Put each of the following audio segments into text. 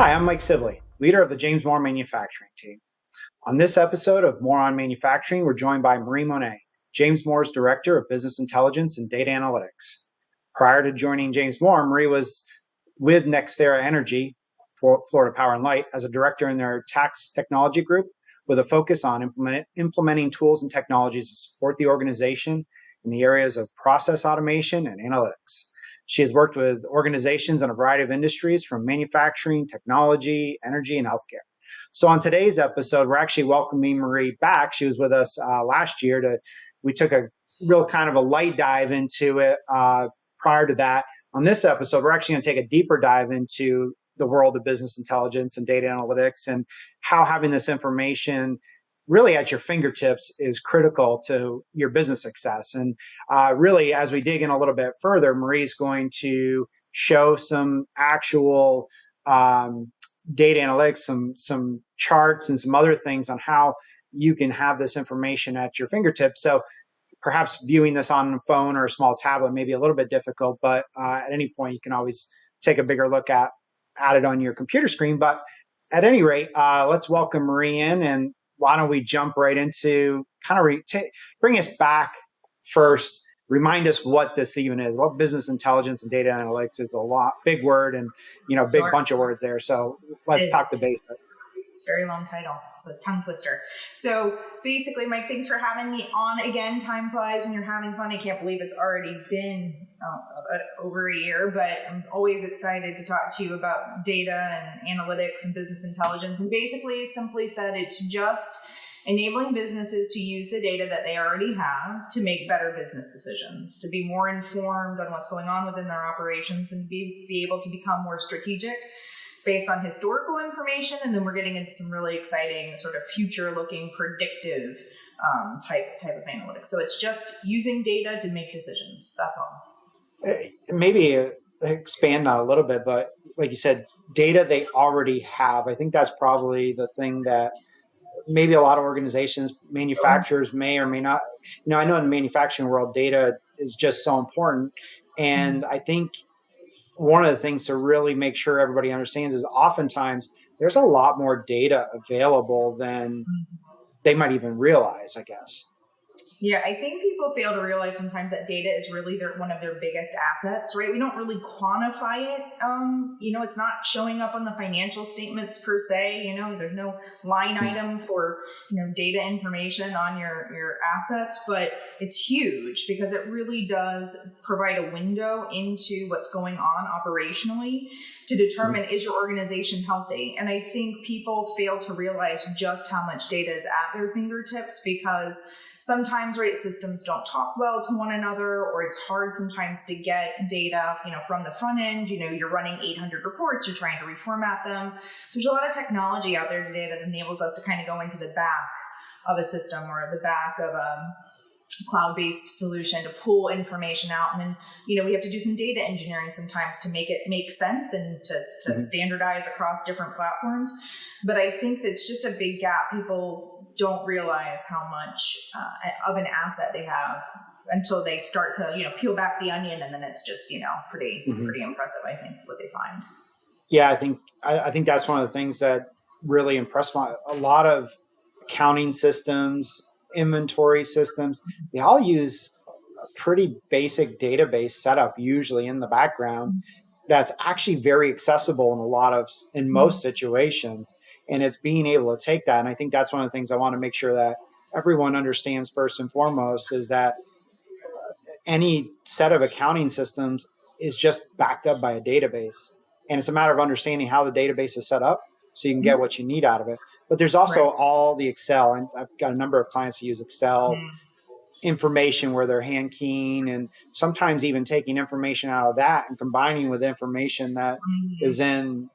Hi, I'm Mike Sibley, leader of the James Moore manufacturing team. On this episode of More on Manufacturing, we're joined by Marie Monet, James Moore's Director of Business Intelligence and Data Analytics. Prior to joining James Moore, Marie was with NextEra Energy, Florida Power and Light, as a director in their tax technology group with a focus on implementing tools and technologies to support the organization in the areas of process automation and analytics. She has worked with organizations in a variety of industries from manufacturing, technology, energy, and healthcare. So on today's episode, we're actually welcoming Marie back. She was with us last year. We took a real kind of a light dive into it prior to that. On this episode, we're actually going to take a deeper dive into the world of business intelligence and data analytics and how having this information really at your fingertips is critical to your business success. And really, as we dig in a little bit further, Marie's going to show some actual data analytics, some charts and some other things on how you can have this information at your fingertips. So perhaps viewing this on a phone or a small tablet may be a little bit difficult, but at any point you can always take a bigger look at it on your computer screen. But at any rate, let's welcome Marie in, and why don't we jump right into kind of bring us back first, remind us what this even is, what business intelligence and data analytics is. Big word, and big bunch of words there. So let's talk the basics. It's a very long title. It's a tongue twister. So basically, Mike, thanks for having me on again. Time flies when you're having fun. I can't believe it's already been over a year, but I'm always excited to talk to you about data and analytics and business intelligence. And basically, simply said, it's just enabling businesses to use the data that they already have to make better business decisions, to be more informed on what's going on within their operations, and be able to become more strategic based on historical information. And then we're getting into some really exciting sort of future-looking predictive type of analytics. So it's just using data to make decisions. That's all. Maybe expand on a little bit, but like you said, data they already have. I think that's probably the thing that maybe a lot of organizations, manufacturers may or may not. I know in the manufacturing world, data is just so important. And I think one of the things to really make sure everybody understands is oftentimes there's a lot more data available than they might even realize, I guess. Yeah, I think people fail to realize sometimes that data is really one of their biggest assets, right? We don't really quantify it. It's not showing up on the financial statements per se. There's no line item for, data information on your assets, but it's huge because it really does provide a window into what's going on operationally to determine is your organization healthy. And I think people fail to realize just how much data is at their fingertips because sometimes, right, systems don't talk well to one another, or it's hard sometimes to get data, from the front end. You're running 800 reports, you're trying to reformat them. There's a lot of technology out there today that enables us to kind of go into the back of a system or the back of a cloud-based solution to pull information out. And then, we have to do some data engineering sometimes to make it make sense and to standardize across different platforms. But I think that's just a big gap. People don't realize how much of an asset they have until they start to, peel back the onion, and then it's just, pretty impressive, I think, what they find. Yeah, I think that's one of the things that really impressed me. A lot of accounting systems, inventory systems, they all use a pretty basic database setup usually in the background that's actually very accessible in most situations. And it's being able to take that. And I think that's one of the things I want to make sure that everyone understands first and foremost is that any set of accounting systems is just backed up by a database. And it's a matter of understanding how the database is set up so you can get what you need out of it. But there's also all the Excel. And I've got a number of clients who use Excel information where they're hand keying and sometimes even taking information out of that and combining with information that is in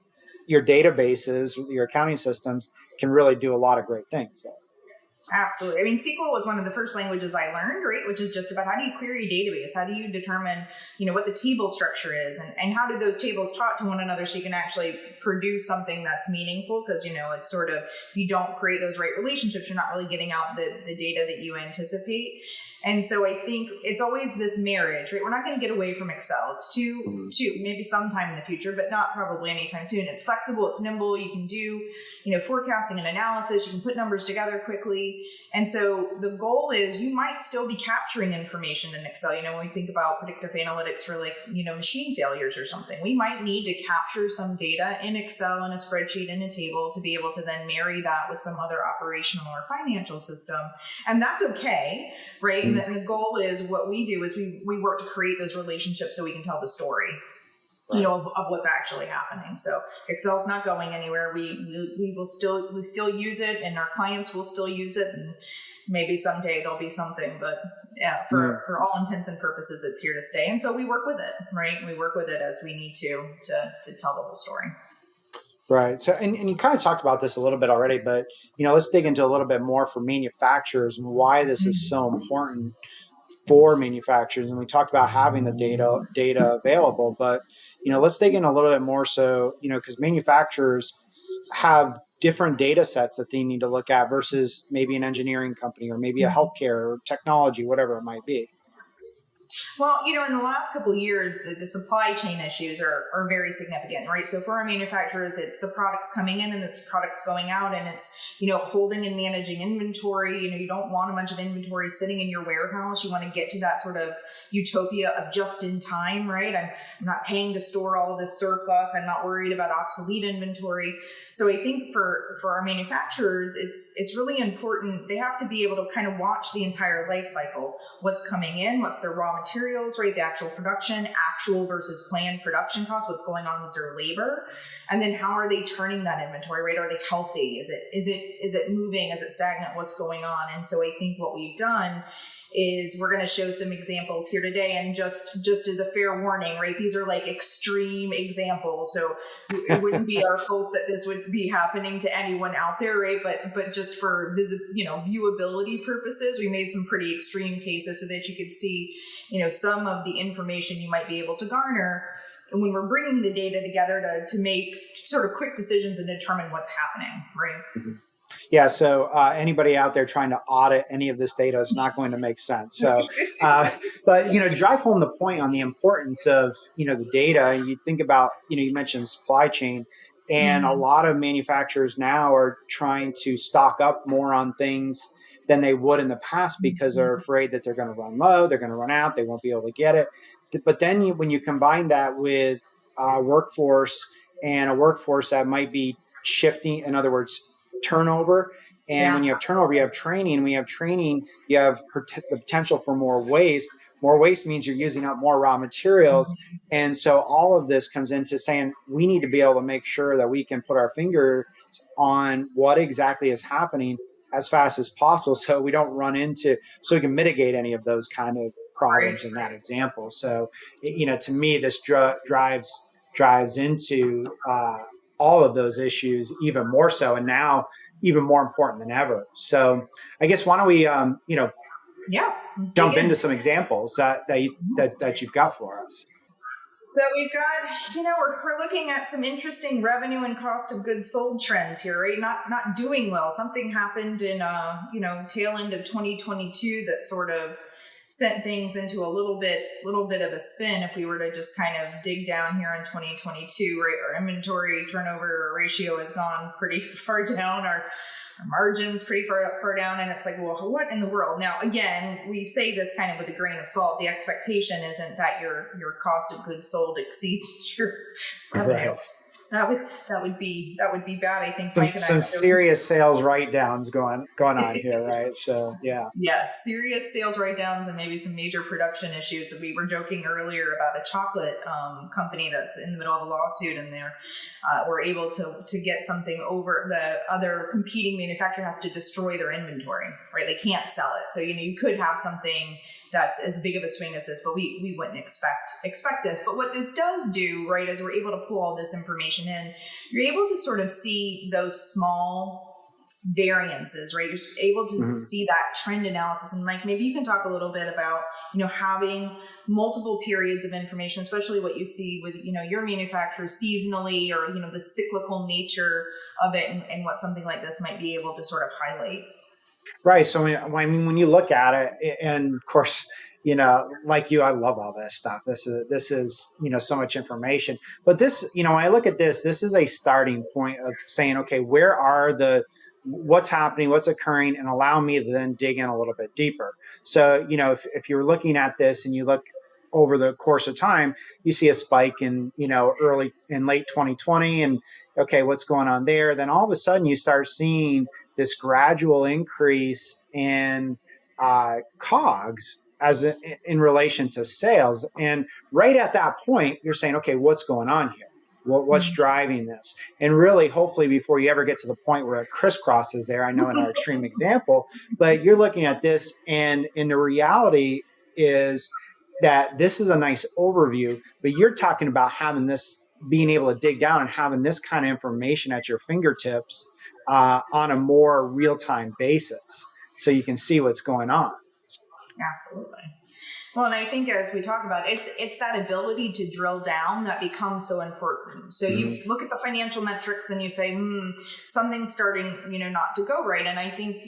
your databases, your accounting systems can really do a lot of great things. Absolutely. I mean, SQL was one of the first languages I learned, right? Which is just about how do you query a database? How do you determine, what the table structure is and how do those tables talk to one another so you can actually produce something that's meaningful? Because, it's sort of, if you don't create those right relationships, you're not really getting out the data that you anticipate. And so I think it's always this marriage, right? We're not going to get away from Excel. It's too, maybe sometime in the future, but not probably anytime soon. It's flexible, it's nimble. You can do, forecasting and analysis. You can put numbers together quickly. And so the goal is you might still be capturing information in Excel. When we think about predictive analytics for machine failures or something, we might need to capture some data in Excel in a spreadsheet in a table to be able to then marry that with some other operational or financial system. And that's okay, right? And then the goal is what we do is we work to create those relationships so we can tell the story. Right. Of what's actually happening. So Excel's not going anywhere. We will still use it, and our clients will still use it, and maybe someday there'll be something, but yeah, for all intents and purposes, it's here to stay. And so we work with it, right? We work with it as we need to tell the whole story. Right. So, and you kind of talked about this a little bit already, but, let's dig into a little bit more for manufacturers and why this is so important for manufacturers. And we talked about having the data available, but, let's dig in a little bit more. So, because manufacturers have different data sets that they need to look at versus maybe an engineering company or maybe a healthcare or technology, whatever it might be. Well, in the last couple of years, the supply chain issues are very significant, right? So for our manufacturers, it's the products coming in and it's products going out, and it's, holding and managing inventory. You don't want a bunch of inventory sitting in your warehouse. You want to get to that sort of utopia of just in time, right? I'm not paying to store all of this surplus. I'm not worried about obsolete inventory. So I think for our manufacturers, it's really important. They have to be able to kind of watch the entire life cycle. What's coming in, what's their raw materials, right? The actual production, actual versus planned production costs, what's going on with their labor. And then how are they turning that inventory, right? Are they healthy? Is it moving? Is it stagnant? What's going on? And so I think what we've done is we're going to show some examples here today, and just as a fair warning, right? These are like extreme examples, so it wouldn't be our hope that this would be happening to anyone out there, right? But just for viewability purposes, we made some pretty extreme cases so that you could see, some of the information you might be able to garner. And when we're bringing the data together to make sort of quick decisions and determine what's happening, right? Mm-hmm. Yeah, so anybody out there trying to audit any of this data is not going to make sense. So, but to drive home the point on the importance of the data, you think about you mentioned supply chain, and a lot of manufacturers now are trying to stock up more on things than they would in the past because they're afraid that they're going to run low, they're going to run out, they won't be able to get it. But then when you combine that with workforce and a workforce that might be shifting, in other words, turnover. And when you have turnover, you have training. When you have training, you have the potential for more waste. More waste means you're using up more raw materials. And so all of this comes into saying we need to be able to make sure that we can put our fingers on what exactly is happening as fast as possible so we don't run into, so we can mitigate any of those kind of problems in that example. So, to me, this drives into all of those issues even more so, and now even more important than ever. So I guess why don't we jump into some examples that you've got for us. So we've got, we're looking at some interesting revenue and cost of goods sold trends here, right? Not doing well. Something happened in tail end of 2022 that sort of sent things into a little bit of a spin. If we were to just kind of dig down here in 2022, right, our inventory turnover ratio has gone pretty far down, our margins pretty far down, and it's like, well, what in the world? Now, again, we say this kind of with a grain of salt. The expectation isn't that your cost of goods sold exceeds your revenue. Right. That would be bad. I think Mike and some serious sales write-downs going on here, right? So yeah, serious sales write-downs and maybe some major production issues. We were joking earlier about a chocolate company that's in the middle of a lawsuit, and they're were able to get something over. The other competing manufacturer has to destroy their inventory, right? They can't sell it. So you could have something that's as big of a swing as this, but we wouldn't expect this. But what this does do, right, is we're able to pull all this information in. You're able to sort of see those small variances, right? You're able to see that trend analysis. And Mike, maybe you can talk a little bit about, having multiple periods of information, especially what you see with, your manufacturer seasonally, or, the cyclical nature of it, and what something like this might be able to sort of highlight. Right. So when you look at it, and of course, like you, I love all this stuff. This is so much information. But this, when I look at this is a starting point of saying, okay, what's happening, what's occurring, and allow me to then dig in a little bit deeper. So, if you're looking at this and you look over the course of time, you see a spike in, early in late 2020, and okay, what's going on there? Then all of a sudden you start seeing this gradual increase in COGS in relation to sales. And right at that point, you're saying, okay, what's going on here? What's driving this? And really, hopefully, before you ever get to the point where it crisscrosses there, I know in our extreme example, but you're looking at this, and in the reality is that this is a nice overview, but you're talking about having this, being able to dig down and having this kind of information at your fingertips on a more real-time basis, so you can see what's going on. Absolutely. Well, and I think as we talk about it's that ability to drill down that becomes so important. So you look at the financial metrics and you say, something's starting, not to go right. And I think,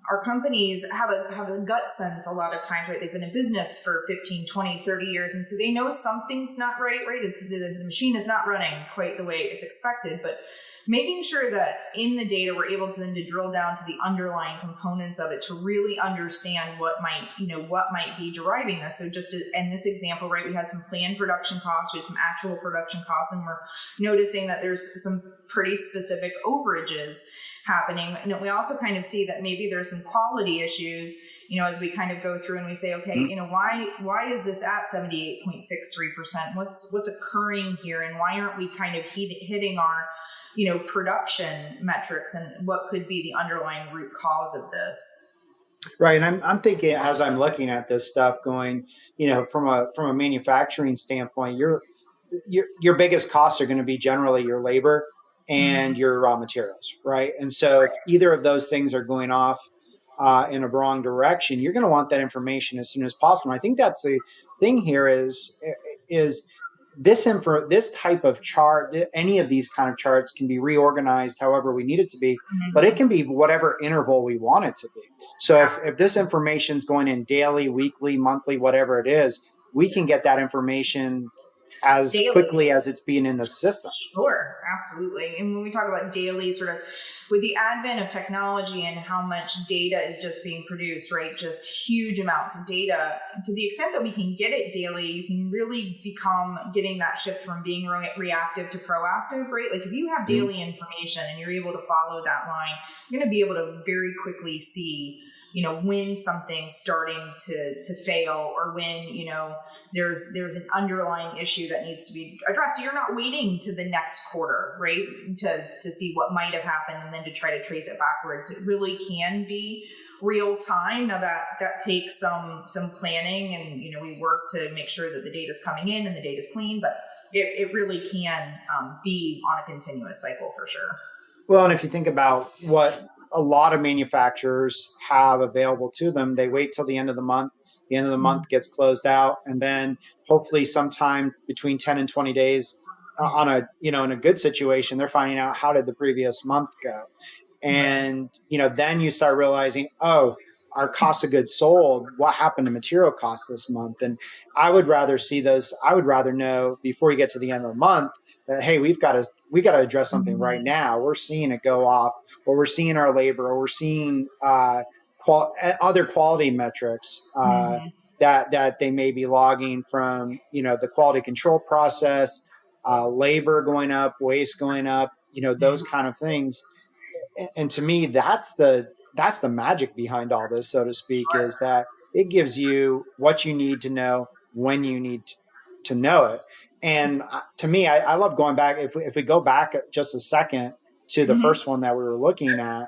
our companies have a gut sense a lot of times, right? They've been in business for 15, 20, 30 years. And so they know something's not right? It's the machine is not running quite the way it's expected, but making sure that in the data we're able to then to drill down to the underlying components of it to really understand what might be driving this. So just in this example, right, we had some planned production costs, we had some actual production costs, and we're noticing that there's some pretty specific overages happening. And we also kind of see that maybe there's some quality issues, as we kind of go through and we say, okay, why is this at 78.63%? What's occurring here, and why aren't we kind of hitting our production metrics, and what could be the underlying root cause of this? Right. And I'm thinking, as I'm looking at this stuff, going, from a manufacturing standpoint, your biggest costs are going to be generally your labor and your raw materials, right? And so if either of those things are going off in a wrong direction, you're going to want that information as soon as possible. And I think that's the thing here is this type of chart, any of these kind of charts can be reorganized however we need it to be, but it can be whatever interval we want it to be. So if this information is going in daily, weekly, monthly, whatever it is, we can get that information as daily, quickly as it's being in the system. Sure, absolutely. And when we talk about daily, sort of with the advent of technology and how much data is just being produced, right? Just huge amounts of data. To the extent that we can get it daily, you can really become getting that shift from being reactive to proactive, right? Like if you have daily information and you're able to follow that line, you're going to be able to very quickly see, when something's starting to fail, or when, there's an underlying issue that needs to be addressed. So you're not waiting to the next quarter, right, to see what might have happened and then to try to trace it backwards. It really can be real time. Now that takes some planning, and we work to make sure that the data's coming in and the data's clean, but it really can be on a continuous cycle for sure. Well, and if you think about what a lot of manufacturers have available to them, they wait till the end of the month. The end of the month gets closed out, and then hopefully sometime between 10 and 20 days on a, in a good situation, they're finding out how did the previous month go. And, then you start realizing, oh, our cost of goods sold, what happened to material costs this month? And I would rather see those. I would rather know before you get to the end of the month that, hey, we got to address something right now. We're seeing it go off, or we're seeing our labor, or we're seeing other quality metrics that they may be logging from, the quality control process, labor going up, waste going up, those kind of things. And to me, that's the magic behind all this, so to speak, is that it gives you what you need to know when you need to know it. And to me, I love going back. If we go back just a second to the first one that we were looking at,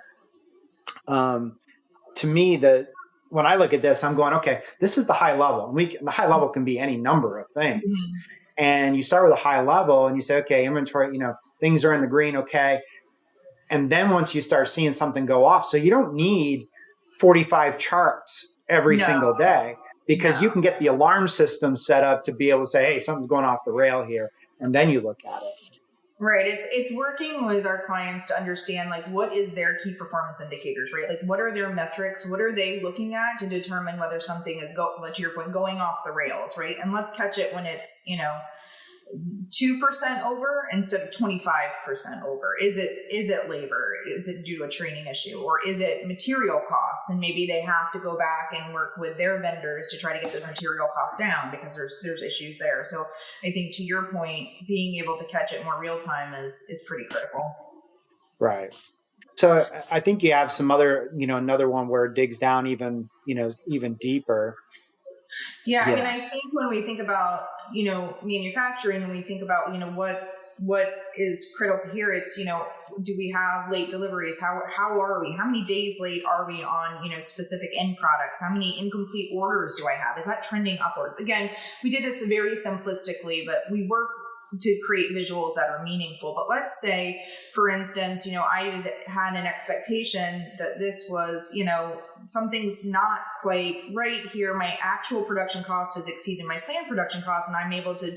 to me, when I look at this, I'm going, okay, this is the high level. The high level can be any number of things. And you start with a high level and you say, okay, inventory, things are in the green. Okay. And then once you start seeing something go off, so you don't need 45 charts every single day, because you can get the alarm system set up to be able to say, hey, something's going off the rail here. And then you look at it. Right. It's working with our clients to understand like what is their key performance indicators, right? Like what are their metrics? What are they looking at to determine whether something is to your point, going off the rails, right? And let's catch it when it's, 2% over instead of 25% over. Is it labor? Is it due to a training issue, or is it material costs? And maybe they have to go back and work with their vendors to try to get those material costs down because there's issues there. So I think to your point, being able to catch it more real time is pretty critical. Right. So I think you have some other, another one where it digs down even deeper. Yeah, I mean, Yeah. I think when we think about, manufacturing, and we think about, what is critical here, it's, do we have late deliveries? How are we? How many days late are we on, specific end products? How many incomplete orders do I have? Is that trending upwards? Again, we did this very simplistically, but we work to create visuals that are meaningful. But let's say, for instance, I had an expectation that this was, something's not quite right here. My actual production cost has exceeded my planned production cost, and I'm able to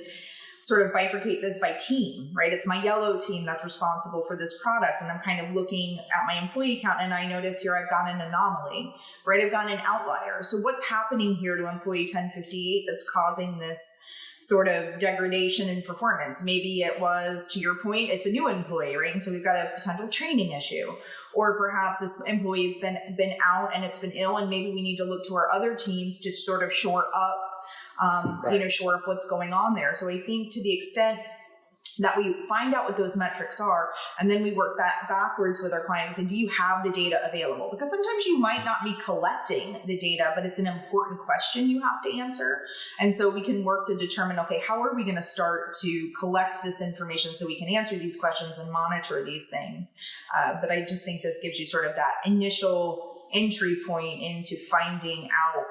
sort of bifurcate this by team, right? It's my yellow team that's responsible for this product. And I'm kind of looking at my employee count, and I notice here I've got an anomaly, right? I've got an outlier. So what's happening here to employee 1058 that's causing this sort of degradation in performance? Maybe it was, to your point, it's a new employee, right? And so we've got a potential training issue. Or perhaps this employee's been out and it's been ill, and maybe we need to look to our other teams to sort of shore up what's going on there. So I think to the extent that we find out what those metrics are, and then we work backwards with our clients and say, do you have the data available? Because sometimes you might not be collecting the data, but it's an important question you have to answer. And so we can work to determine, okay, how are we going to start to collect this information so we can answer these questions and monitor these things? But I just think this gives you sort of that initial entry point into finding out,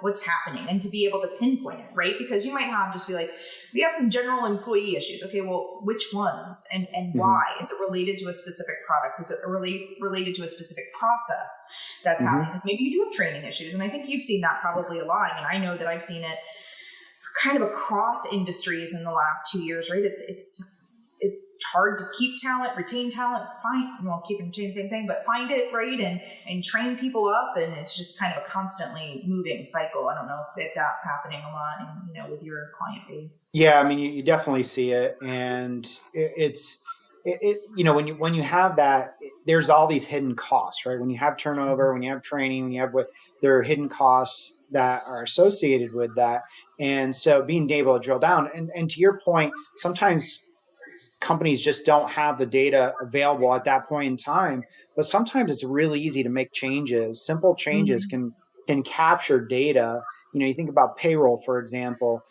what's happening, and to be able to pinpoint it, right? Because you might just be like, we have some general employee issues. Okay, well, which ones and why? Is it related to a specific product? Is it related to a specific process that's happening? Because maybe you do have training issues, and I think you've seen that probably a lot. I mean, I know that I've seen it kind of across industries in the last 2 years, right? It's hard to keep talent, retain talent, keep and retain the same thing, but find it, right? And train people up. And it's just kind of a constantly moving cycle. I don't know if that's happening a lot with your client base. Yeah. I mean, you definitely see it. And when you have that, there's all these hidden costs, right? When you have turnover, when you have training, when you have there are hidden costs that are associated with that. And so being able to drill down and to your point, sometimes companies just don't have the data available at that point in time. But sometimes it's really easy to make changes. Simple changes can capture data. You think about payroll, for example.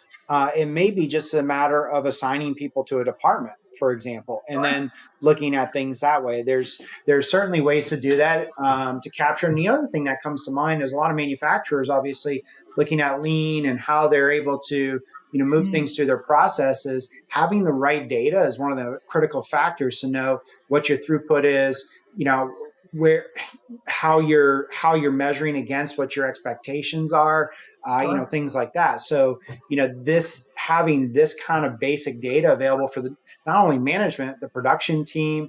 It may be just a matter of assigning people to a department, for example, and then looking at things that way. There's certainly ways to do that, to capture. And the other thing that comes to mind is a lot of manufacturers, obviously, looking at lean and how they're able to move things through their processes. Having the right data is one of the critical factors to know what your throughput is, where how you're measuring against what your expectations are, things like that. So this having this kind of basic data available for the not only management, the production team,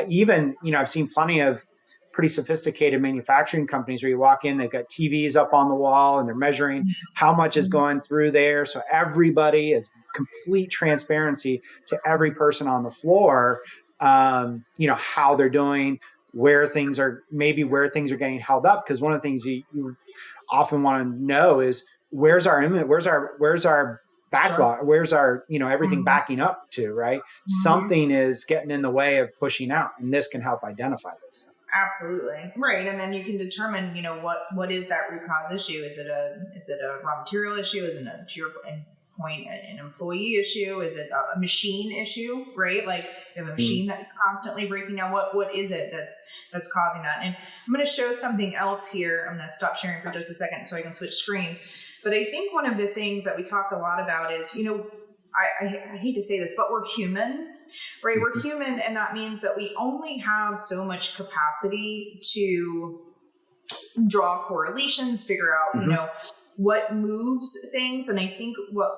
even I've seen plenty of pretty sophisticated manufacturing companies where you walk in, they've got TVs up on the wall and they're measuring how much is going through there. So everybody, it's complete transparency to every person on the floor, how they're doing, where things are getting held up. Because one of the things you often want to know is where's our backlog, where's our everything backing up to, right? Something is getting in the way of pushing out, and this can help identify those things. Absolutely. Right. And then you can determine, what is that root cause issue? Is it a raw material issue? Is it to your point, an employee issue? Is it a machine issue, right? Like you have a machine that's constantly breaking down. What is it that's causing that? And I'm going to show something else here. I'm going to stop sharing for just a second so I can switch screens. But I think one of the things that we talk a lot about is, I hate to say this, but we're human, right? We're human, and that means that we only have so much capacity to draw correlations, figure out, what moves things. And I think what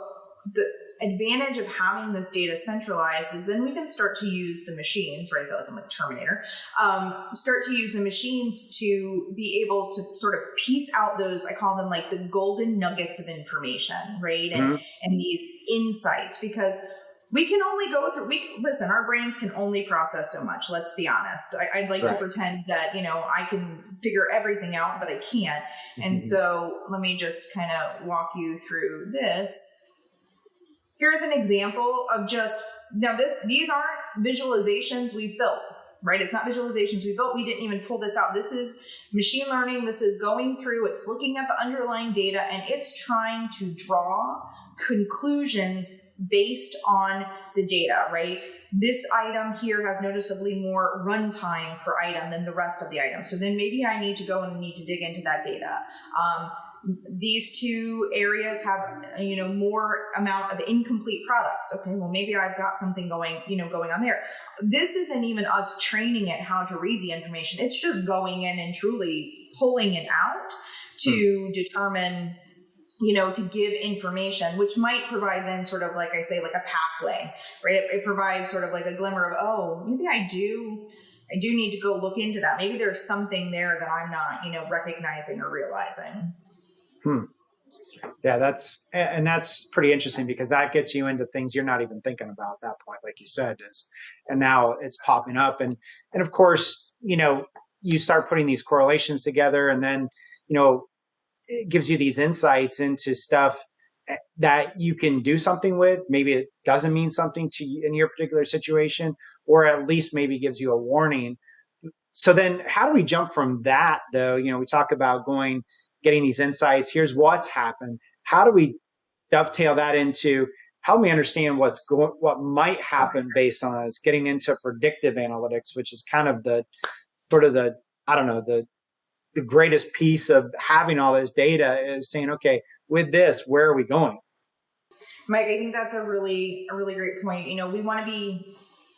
the advantage of having this data centralized is then we can start to use the machines, right? I feel like I'm like Terminator. Start to use the machines to be able to sort of piece out those, I call them like the golden nuggets of information, right? And these insights, because we can only go through, listen, our brains can only process so much. Let's be honest. I'd like to pretend that, I can figure everything out, but I can't. And so let me just kind of walk you through this. Here's an example of these aren't visualizations we've built, right? It's not visualizations we built. We didn't even pull this out. This is machine learning. This is going through, it's looking at the underlying data, and it's trying to draw conclusions based on the data, right? This item here has noticeably more runtime per item than the rest of the items. So then maybe I need to go and need to dig into that data. These two areas have, more amount of incomplete products. Okay, well, maybe I've got something going on there. This isn't even us training it how to read the information. It's just going in and truly pulling it out to determine, to give information, which might provide then sort of, like I say, like a pathway, right? It provides sort of like a glimmer of, oh, maybe I do need to go look into that. Maybe there's something there that I'm not, recognizing or realizing. Yeah, that's pretty interesting, because that gets you into things you're not even thinking about at that point, like you said, and now it's popping up. And of course, you start putting these correlations together, and then, it gives you these insights into stuff that you can do something with. Maybe it doesn't mean something to you in your particular situation, or at least maybe gives you a warning. So then how do we jump from that, though? We talk about getting these insights. Here's what's happened. How do we dovetail that into, help me understand what might happen based on us, getting into predictive analytics, which is kind of the greatest piece of having all this data, is saying, okay, with this, where are we going? Mike, I think that's a really great point. We want to be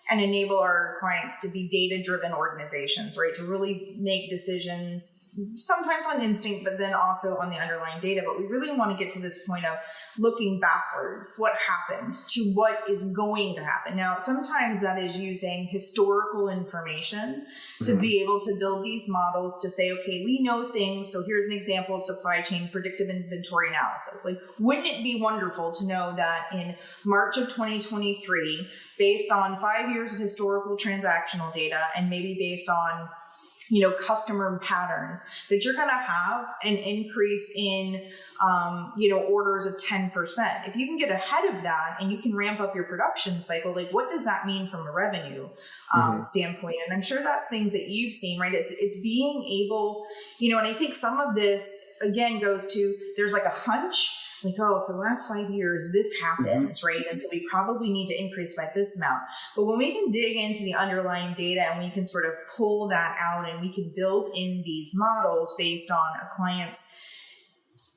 and enable our clients to be data-driven organizations, right? To really make decisions, sometimes on instinct, but then also on the underlying data. But we really want to get to this point of looking backwards, what happened to what is going to happen. Now, sometimes that is using historical information to be able to build these models to say, okay, we know things. So here's an example of supply chain predictive inventory analysis. Like, wouldn't it be wonderful to know that in March of 2023, based on 5 years of historical transactional data, and maybe based on, customer patterns, that you're going to have an increase in, orders of 10%. If you can get ahead of that and you can ramp up your production cycle, like, what does that mean from a revenue standpoint? And I'm sure that's things that you've seen, right? It's being able, and I think some of this, again, goes to, there's like a hunch, like, oh, for the last 5 years, this happens, right? And so we probably need to increase by this amount. But when we can dig into the underlying data and we can sort of pull that out, and we can build in these models based on a client's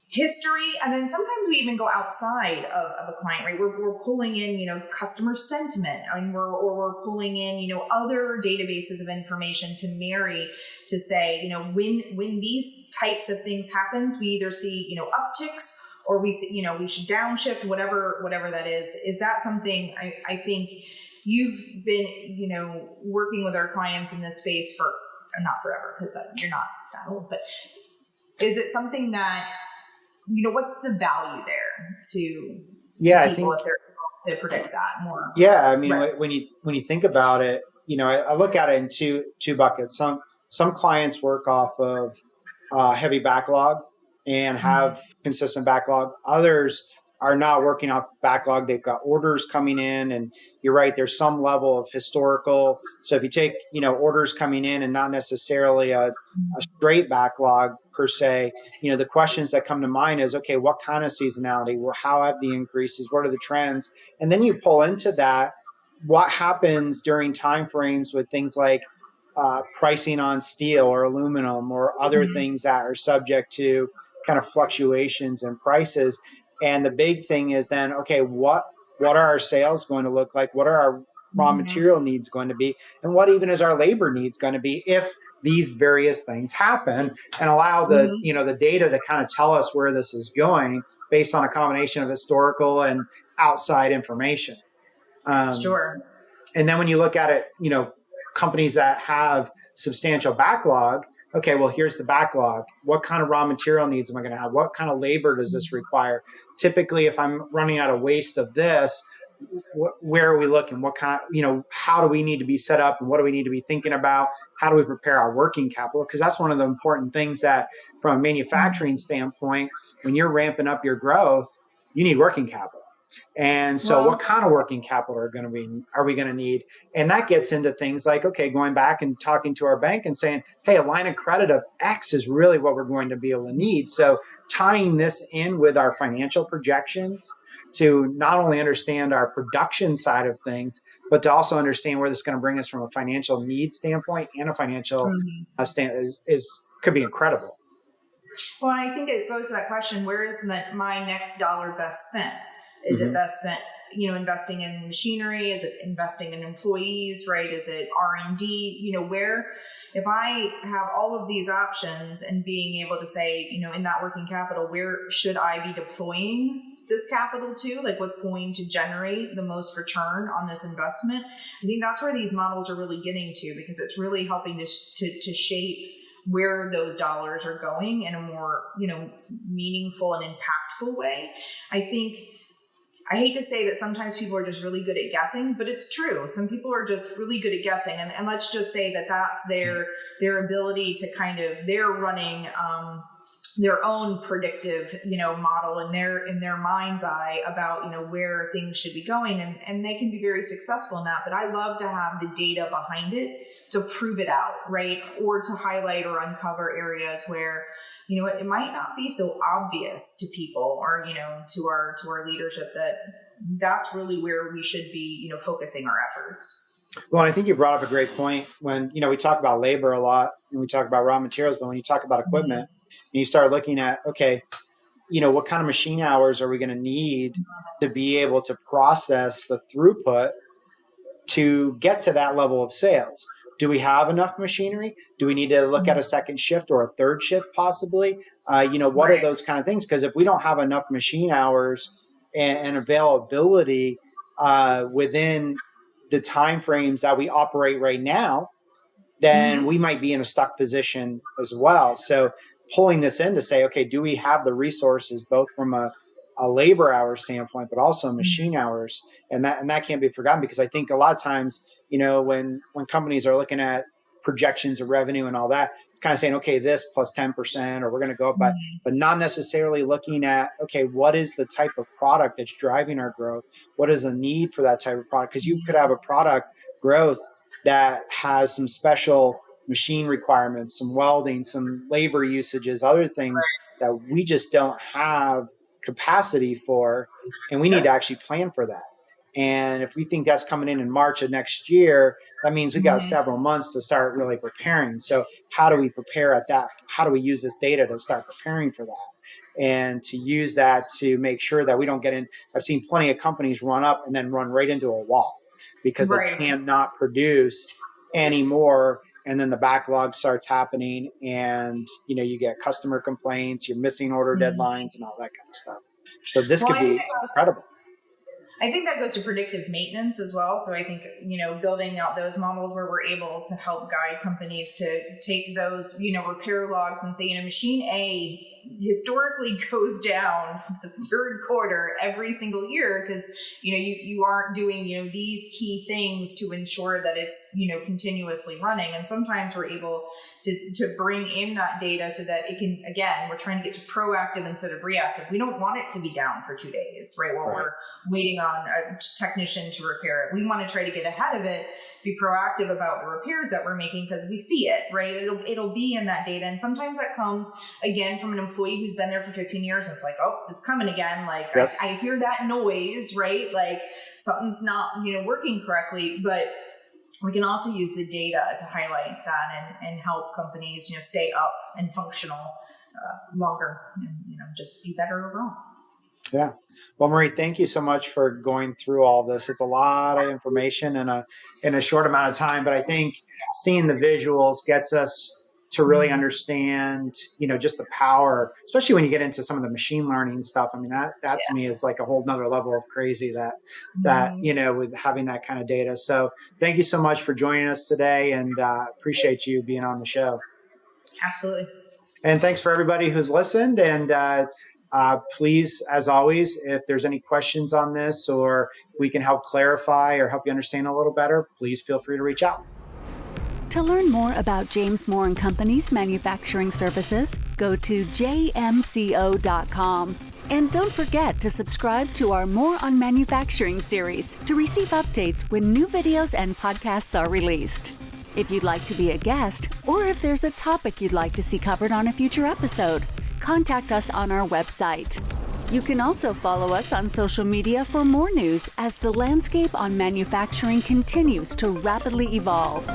history, and then sometimes we even go outside of a client, right? We're pulling in, customer sentiment, and we're pulling in, other databases of information to marry to say, when these types of things happen, we either see, upticks, or we see, we should downshift, whatever that is. Is that something I think you've been, working with our clients in this space for, not forever, because you're not that old, but is it something that, what's the value there to people if they're able to predict that more? Yeah, I mean, right. when you think about it, I look at it in two buckets. Some clients work off of heavy backlog and have consistent backlog. Others are not working off backlog. They've got orders coming in, and you're right, there's some level of historical. So if you take, orders coming in and not necessarily a straight backlog per se, the questions that come to mind is, okay, what kind of seasonality? How have the increases? What are the trends? And then you pull into that, what happens during timeframes with things like pricing on steel or aluminum or other things that are subject to kind of fluctuations in prices. And the big thing is then, okay, what are our sales going to look like? What are our raw material needs going to be? And what even is our labor needs going to be if these various things happen, and allow the, the data to kind of tell us where this is going based on a combination of historical and outside information. Sure. And then when you look at it, companies that have substantial backlog, okay, well, here's the backlog. What kind of raw material needs am I going to have? What kind of labor does this require? Typically, if I'm running out of waste of this, where are we looking? What kind, how do we need to be set up, and what do we need to be thinking about? How do we prepare our working capital? Because that's one of the important things that, from a manufacturing standpoint, when you're ramping up your growth, you need working capital. And so Well, what kind of working capital are we going to need? And that gets into things like, okay, going back and talking to our bank and saying, hey, a line of credit of X is really what we're going to be able to need. So tying this in with our financial projections to not only understand our production side of things, but to also understand where this is going to bring us from a financial need standpoint and a financial could be incredible. well, I think it goes to that question: where is my next dollar best spent? Is it best spent, investing in machinery? Is it investing in employees? Right? Is it R&D? Where, if I have all of these options and being able to say, in that working capital, where should I be deploying this capital to? Like, what's going to generate the most return on this investment? I think that's where these models are really getting to, because it's really helping to shape where those dollars are going in a more, meaningful and impactful way. I hate to say that sometimes people are just really good at guessing, but it's true. Some people are just really good at guessing. And let's just say that that's their ability to they're running their own predictive, model in their mind's eye about, where things should be going. And they can be very successful in that. But I love to have the data behind it to prove it out, right? Or to highlight or uncover areas where, it might not be so obvious to people or, to our leadership that that's really where we should be, focusing our efforts. Well, I think you brought up a great point when, we talk about labor a lot and we talk about raw materials, but when you talk about equipment and you start looking at, okay, what kind of machine hours are we going to need to be able to process the throughput to get to that level of sales? Do we have enough machinery? Do we need to look at a second shift or a third shift possibly? What are those kind of things? Because if we don't have enough machine hours and availability within the time frames that we operate right now, then we might be in a stuck position as well. So pulling this in to say, okay, do we have the resources both from a labor hour standpoint, but also machine hours? And that can't be forgotten, because I think a lot of times, when companies are looking at projections of revenue and all that, kind of saying, okay, this plus 10%, or we're going to go up by, but not necessarily looking at, okay, what is the type of product that's driving our growth? What is the need for that type of product? Because you could have a product growth that has some special machine requirements, some welding, some labor usages, other things that we just don't have capacity for, and we need to actually plan for that. And if we think that's coming in March of next year, that means we got several months to start really preparing. So how do we prepare at that? How do we use this data to start preparing for that? And to use that to make sure that we don't get in. I've seen plenty of companies run up and then run right into a wall because they cannot produce anymore. And then the backlog starts happening, and you get customer complaints, you're missing order deadlines and all that kind of stuff. So this could be incredible. I think that goes to predictive maintenance as well. So I think, building out those models where we're able to help guide companies to take those, repair logs and say, machine A historically goes down the third quarter every single year because, you aren't doing, these key things to ensure that it's, continuously running. And sometimes we're able to bring in that data so that it can, again, we're trying to get to proactive instead of reactive. We don't want it to be down for 2 days, right? While we're waiting on a technician to repair it. We want to try to get ahead of it, be proactive about the repairs that we're making because we see it, right? It'll be in that data. And sometimes that comes, again, from an employee who's been there for 15 years. And it's like, oh, it's coming again. Like, I hear that noise, right? Like something's not, working correctly. But we can also use the data to highlight that and help companies, stay up and functional longer and, just be better overall. Yeah. Well, Marie, thank you so much for going through all this. It's a lot of information in a short amount of time, but I think seeing the visuals gets us to really understand, just the power, especially when you get into some of the machine learning stuff. I mean, that to me is like a whole nother level of crazy that, with having that kind of data. So thank you so much for joining us today, and appreciate you being on the show. Absolutely. And thanks for everybody who's listened. And please, as always, if there's any questions on this, or we can help clarify or help you understand a little better, please feel free to reach out. To learn more about James Moore and Company's manufacturing services, go to jmco.com. And don't forget to subscribe to our More on Manufacturing series to receive updates when new videos and podcasts are released. If you'd like to be a guest, or if there's a topic you'd like to see covered on a future episode, contact us on our website. You can also follow us on social media for more news as the landscape on manufacturing continues to rapidly evolve.